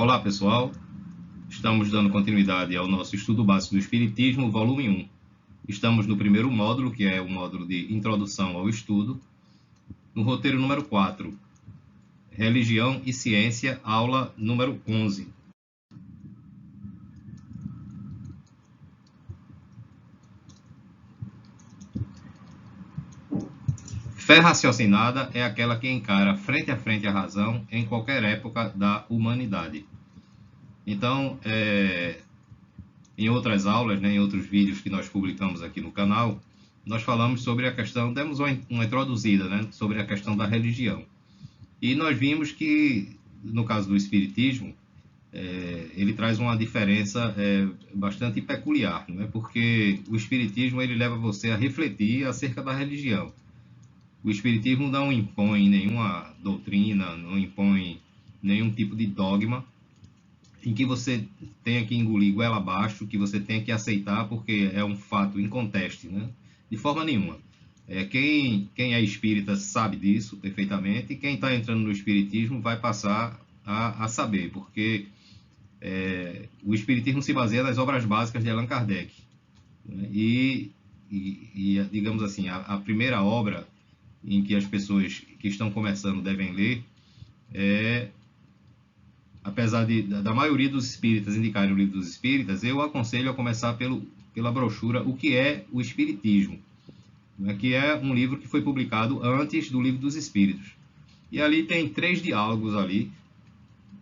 Olá, pessoal. Estamos dando continuidade ao nosso estudo básico do Espiritismo, volume 1. Estamos no primeiro módulo, que é o módulo de Introdução ao Estudo, no roteiro número 4, Religião e Ciência, aula número 11. Fé raciocinada é aquela que encara frente a frente a razão em qualquer época da humanidade. Então, em outras aulas, em outros vídeos que nós publicamos aqui no canal, nós falamos sobre a questão, demos uma introduzida, sobre a questão da religião. E nós vimos que, no caso do Espiritismo, ele traz uma diferença bastante peculiar, porque o Espiritismo ele leva você a refletir acerca da religião. O Espiritismo não impõe nenhuma doutrina, não impõe nenhum tipo de dogma em que você tenha que engolir goela abaixo, que você tenha que aceitar porque é um fato inconteste, de forma nenhuma. Quem é espírita sabe disso perfeitamente, e quem está entrando no Espiritismo vai passar a saber, porque o Espiritismo se baseia nas obras básicas de Allan Kardec. E digamos assim, a primeira obra em que as pessoas que estão começando devem ler apesar da maioria dos espíritas indicarem o Livro dos Espíritas, eu aconselho a começar pela brochura O que é o Espiritismo, que é um livro que foi publicado antes do Livro dos Espíritos. E ali tem 3 diálogos ali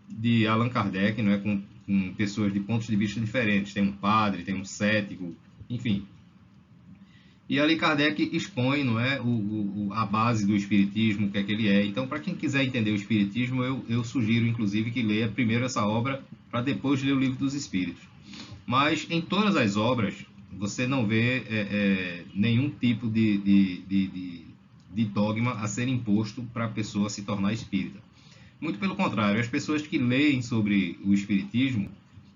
de Allan Kardec, com pessoas de pontos de vista diferentes. Tem um padre, tem um cético, enfim. E ali Kardec expõe a base do Espiritismo, o que é que ele é. Então, para quem quiser entender o Espiritismo, eu sugiro, inclusive, que leia primeiro essa obra, para depois ler o Livro dos Espíritos. Mas, em todas as obras, você não vê nenhum tipo de dogma a ser imposto para a pessoa se tornar espírita. Muito pelo contrário, as pessoas que leem sobre o Espiritismo,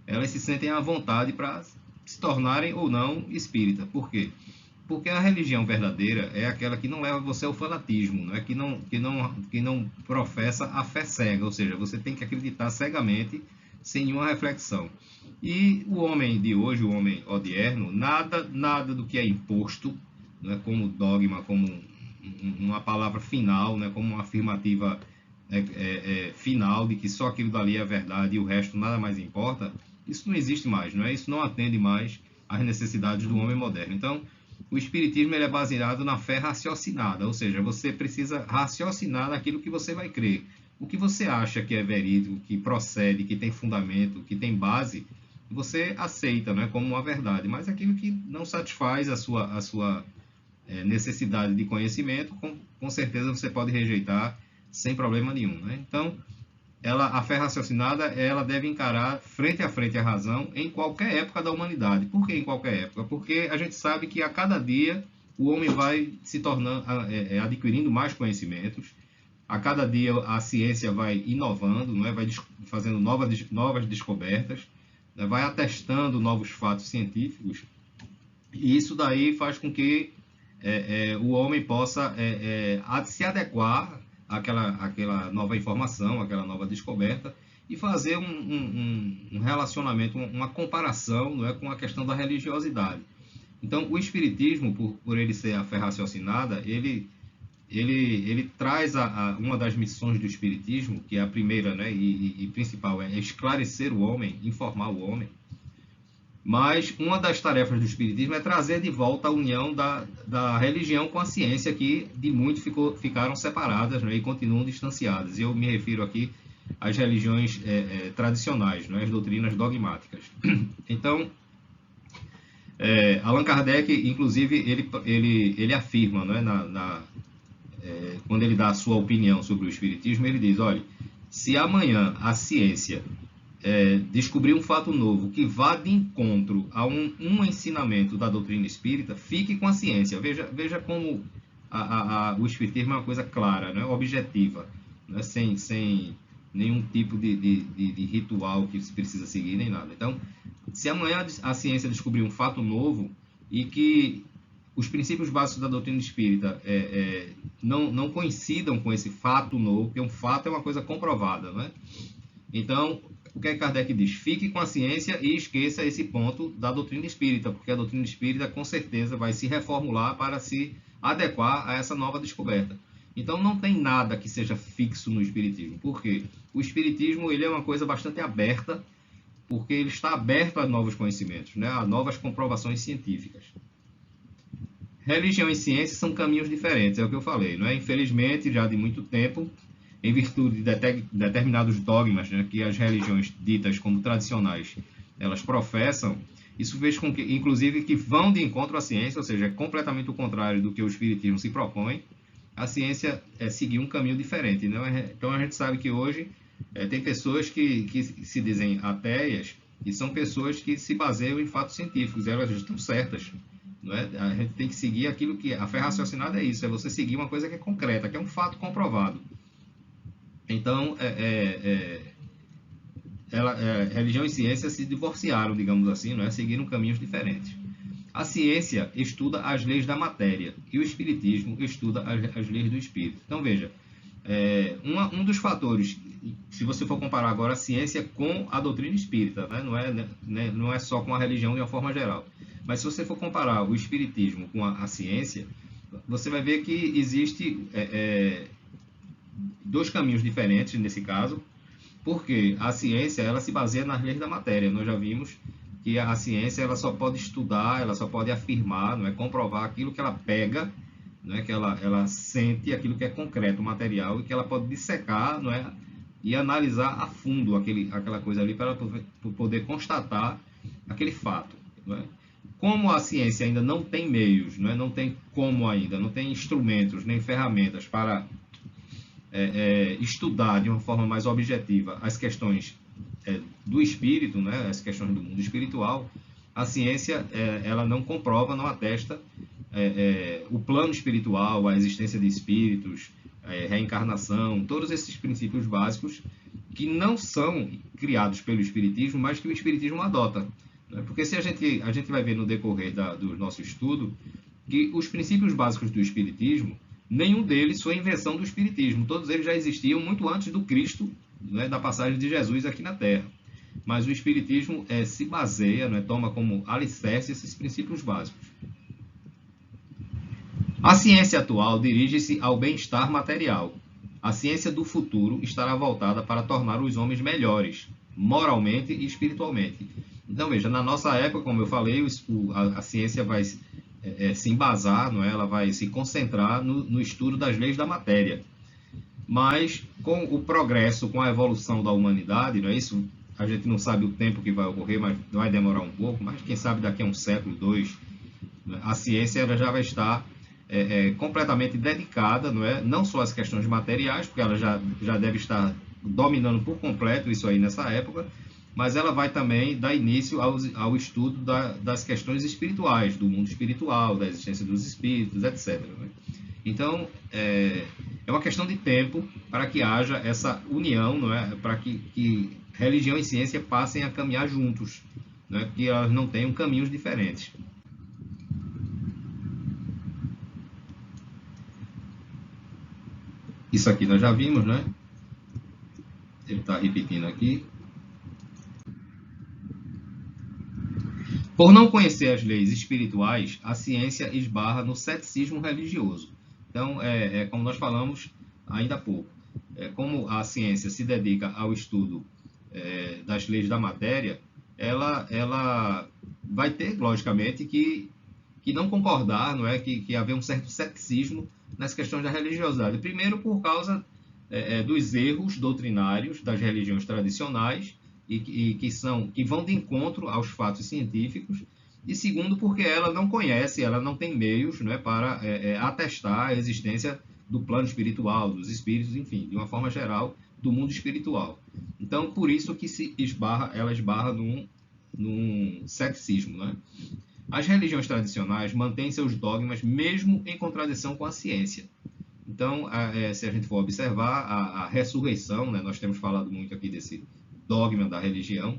elas se sentem à vontade para se tornarem ou não espírita. Por quê? Porque a religião verdadeira é aquela que não leva você ao fanatismo, que não professa a fé cega, ou seja, você tem que acreditar cegamente, sem nenhuma reflexão. E o homem de hoje, o homem odierno, nada do que é imposto, como dogma, como uma palavra final, como uma afirmativa final de que só aquilo dali é verdade e o resto nada mais importa, isso não existe mais, isso não atende mais às necessidades do homem moderno. Então, o Espiritismo ele é baseado na fé raciocinada, ou seja, você precisa raciocinar naquilo que você vai crer. O que você acha que é verídico, que procede, que tem fundamento, que tem base, você aceita como uma verdade. Mas aquilo que não satisfaz a sua necessidade de conhecimento, com certeza você pode rejeitar sem problema nenhum. Então, a fé raciocinada ela deve encarar frente a frente a razão em qualquer época da humanidade. Por que em qualquer época? Porque a gente sabe que a cada dia o homem vai se tornando, adquirindo mais conhecimentos. A cada dia a ciência vai inovando, vai fazendo novas descobertas, vai atestando novos fatos científicos. E isso daí faz com que o homem possa se adequar aquela nova informação, aquela nova descoberta, e fazer um relacionamento, uma comparação com a questão da religiosidade. Então, o Espiritismo, por ele ser a fé raciocinada, ele traz uma das missões do Espiritismo, que é a primeira e principal, é esclarecer o homem, informar o homem. Mas uma das tarefas do Espiritismo é trazer de volta a união da religião com a ciência, que de muito ficaram separadas e continuam distanciadas. E eu me refiro aqui às religiões tradicionais, as doutrinas dogmáticas. Então, Allan Kardec, inclusive, ele afirma, quando ele dá a sua opinião sobre o Espiritismo, ele diz, olha, se amanhã a ciência descobrir um fato novo que vá de encontro a um ensinamento da doutrina espírita, fique com a ciência. Veja como o Espiritismo é uma coisa clara, objetiva, sem nenhum tipo de ritual que se precisa seguir, nem nada. Então, se amanhã a ciência descobrir um fato novo e que os princípios básicos da doutrina espírita não coincidam com esse fato novo, porque um fato é uma coisa comprovada, Então, o que é que Kardec diz? Fique com a ciência e esqueça esse ponto da doutrina espírita, porque a doutrina espírita com certeza vai se reformular para se adequar a essa nova descoberta. Então não tem nada que seja fixo no espiritismo. Por quê? O espiritismo ele é uma coisa bastante aberta, porque ele está aberto a novos conhecimentos, né? A novas comprovações científicas. Religião e ciência são caminhos diferentes, é o que eu falei, não é? Infelizmente, já de muito tempo, em virtude de determinados dogmas, né, que as religiões ditas como tradicionais, elas professam, isso fez com que, inclusive, que vão de encontro à ciência, ou seja, é completamente o contrário do que o espiritismo se propõe. A ciência seguir um caminho diferente, não é? Então a gente sabe que hoje tem pessoas que se dizem ateias e são pessoas que se baseiam em fatos científicos, elas estão certas. Não é? A gente tem que seguir aquilo que... A fé raciocinada é isso, é você seguir uma coisa que é concreta, que é um fato comprovado. Então, religião e ciência se divorciaram, digamos assim, não é? Seguiram caminhos diferentes. A ciência estuda as leis da matéria e o espiritismo estuda as leis do espírito. Então, veja, um dos fatores, se você for comparar agora a ciência com a doutrina espírita, né? Não é só com a religião de uma forma geral, mas se você for comparar o espiritismo com a ciência, você vai ver que existe dois caminhos diferentes nesse caso, porque a ciência ela se baseia nas leis da matéria. Nós já vimos que a ciência ela só pode estudar, ela só pode afirmar, não é, comprovar aquilo que ela pega, não é, que ela sente, aquilo que é concreto, material, e que ela pode dissecar, não é, e analisar a fundo aquela coisa ali para poder constatar aquele fato. Não é? Como a ciência ainda não tem meios, não é, não tem como ainda, não tem instrumentos nem ferramentas para estudar de uma forma mais objetiva as questões do espírito, né, as questões do mundo espiritual, a ciência ela não comprova, não atesta o plano espiritual, a existência de espíritos, reencarnação, todos esses princípios básicos que não são criados pelo espiritismo, mas que o espiritismo adota. Né? Porque se a gente vai ver no decorrer do nosso estudo que os princípios básicos do espiritismo, nenhum deles foi invenção do espiritismo, todos eles já existiam muito antes do Cristo, né, da passagem de Jesus aqui na Terra. Mas o espiritismo se baseia, né, toma como alicerce esses princípios básicos. A ciência atual dirige-se ao bem-estar material. A ciência do futuro estará voltada para tornar os homens melhores, moralmente e espiritualmente. Então, veja, na nossa época, como eu falei, a ciência vai se embasar, não é? Ela vai se concentrar no estudo das leis da matéria. Mas, com o progresso, com a evolução da humanidade, não é isso? A gente não sabe o tempo que vai ocorrer, mas vai demorar um pouco, mas quem sabe daqui a um século, dois, a ciência ela já vai estar completamente dedicada, não é? Não só às questões materiais, porque ela já deve estar dominando por completo isso aí nessa época, mas ela vai também dar início ao estudo das questões espirituais, do mundo espiritual, da existência dos espíritos, etc. Né? Então, é uma questão de tempo para que haja essa união, não é? Para que religião e ciência passem a caminhar juntos, não é? Que elas não tenham caminhos diferentes. Isso aqui nós já vimos, né? Ele está repetindo aqui. Por não conhecer as leis espirituais, a ciência esbarra no ceticismo religioso. Então, como nós falamos ainda há pouco, como a ciência se dedica ao estudo das leis da matéria, ela vai ter, logicamente, que não concordar, não é? Que haver um certo ceticismo nas questões da religiosidade. Primeiro, por causa dos erros doutrinários das religiões tradicionais, e que vão de encontro aos fatos científicos, e segundo, porque ela não conhece, ela não tem meios, não é, para atestar a existência do plano espiritual, dos espíritos, enfim, de uma forma geral, do mundo espiritual. Então, por isso que ela esbarra num ceticismo. Né? As religiões tradicionais mantêm seus dogmas mesmo em contradição com a ciência. Então, se a gente for observar a ressurreição, né, nós temos falado muito aqui desse dogma da religião,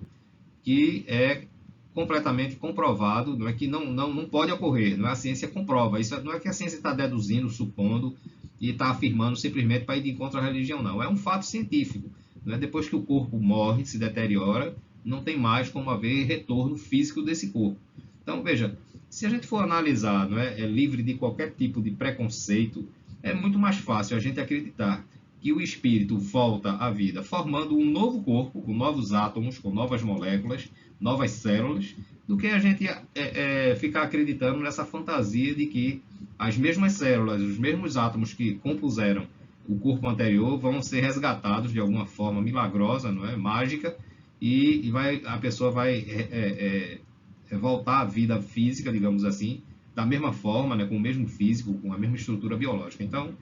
que é completamente comprovado, não é, que não pode ocorrer, não é? A ciência comprova, isso não é que a ciência está deduzindo, supondo, e está afirmando simplesmente para ir de encontro à religião, não. É um fato científico. né? Depois que o corpo morre, se deteriora, não tem mais como haver retorno físico desse corpo. Então, veja, se a gente for analisar, não é livre de qualquer tipo de preconceito, é muito mais fácil a gente acreditar que o espírito volta à vida formando um novo corpo, com novos átomos, com novas moléculas, novas células, do que a gente ficar acreditando nessa fantasia de que as mesmas células, os mesmos átomos que compuseram o corpo anterior vão ser resgatados de alguma forma milagrosa, não é, mágica, e a pessoa vai voltar à vida física, digamos assim, da mesma forma, né, com o mesmo físico, com a mesma estrutura biológica. Então,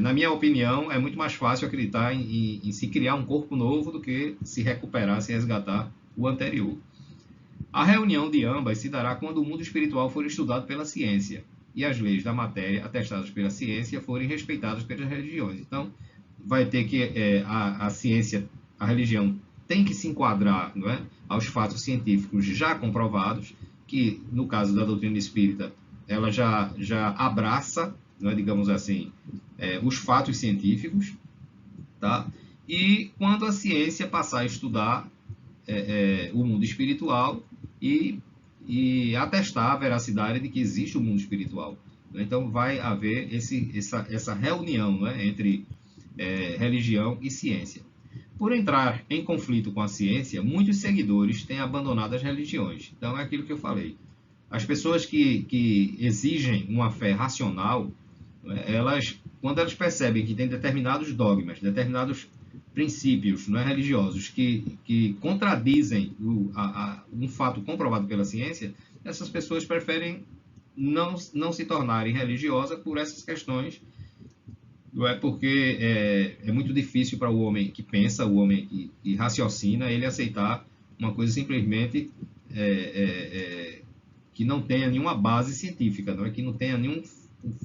na minha opinião, é muito mais fácil acreditar em se criar um corpo novo do que se recuperar, se resgatar o anterior. A reunião de ambas se dará quando o mundo espiritual for estudado pela ciência e as leis da matéria atestadas pela ciência forem respeitadas pelas religiões. Então, vai ter que a ciência, a religião tem que se enquadrar, não é, aos fatos científicos já comprovados, que no caso da doutrina espírita, ela já abraça, não é, digamos assim, os fatos científicos, tá? E quando a ciência passar a estudar o mundo espiritual e atestar a veracidade de que existe o mundo espiritual. Então, vai haver essa reunião, né, entre religião e ciência. Por entrar em conflito com a ciência, muitos seguidores têm abandonado as religiões. Então, é aquilo que eu falei. As pessoas que exigem uma fé racional, quando elas percebem que tem determinados dogmas, determinados princípios, não é, religiosos que contradizem um fato comprovado pela ciência, essas pessoas preferem não se tornarem religiosas por essas questões. Não é porque é muito difícil para o homem que pensa, o homem que raciocina, ele aceitar uma coisa simplesmente que não tenha nenhuma base científica, não é, que não tenha nenhum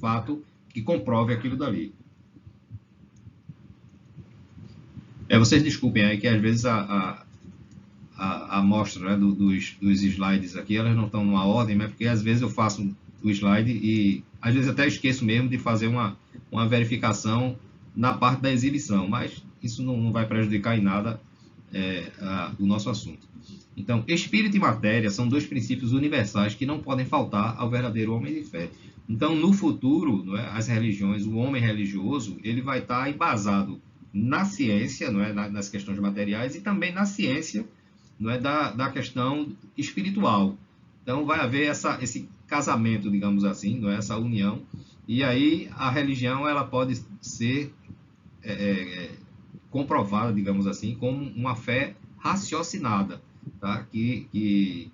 fato que comprove aquilo dali. Vocês desculpem aí que às vezes a amostra, né, dos slides aqui, elas não estão numa ordem, mas porque às vezes eu faço o slide e às vezes até esqueço mesmo de fazer uma verificação na parte da exibição, mas isso não vai prejudicar em nada o nosso assunto. Então, espírito e matéria são dois princípios universais que não podem faltar ao verdadeiro homem de fé. Então, no futuro, não é, as religiões, o homem religioso, ele vai estar embasado na ciência, não é, nas questões materiais, e também na ciência, não é, da questão espiritual. Então, vai haver esse casamento, digamos assim, não é, essa união, e aí a religião ela pode ser comprovada, digamos assim, como uma fé raciocinada, tá? que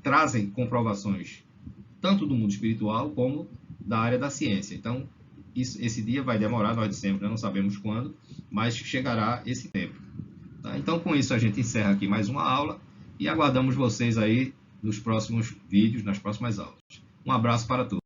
trazem comprovações tanto do mundo espiritual como da área da ciência. Então, esse dia vai demorar, nós dissemos, né? Não sabemos quando, mas chegará esse tempo. Tá? Então, com isso, a gente encerra aqui mais uma aula e aguardamos vocês aí nos próximos vídeos, nas próximas aulas. Um abraço para todos.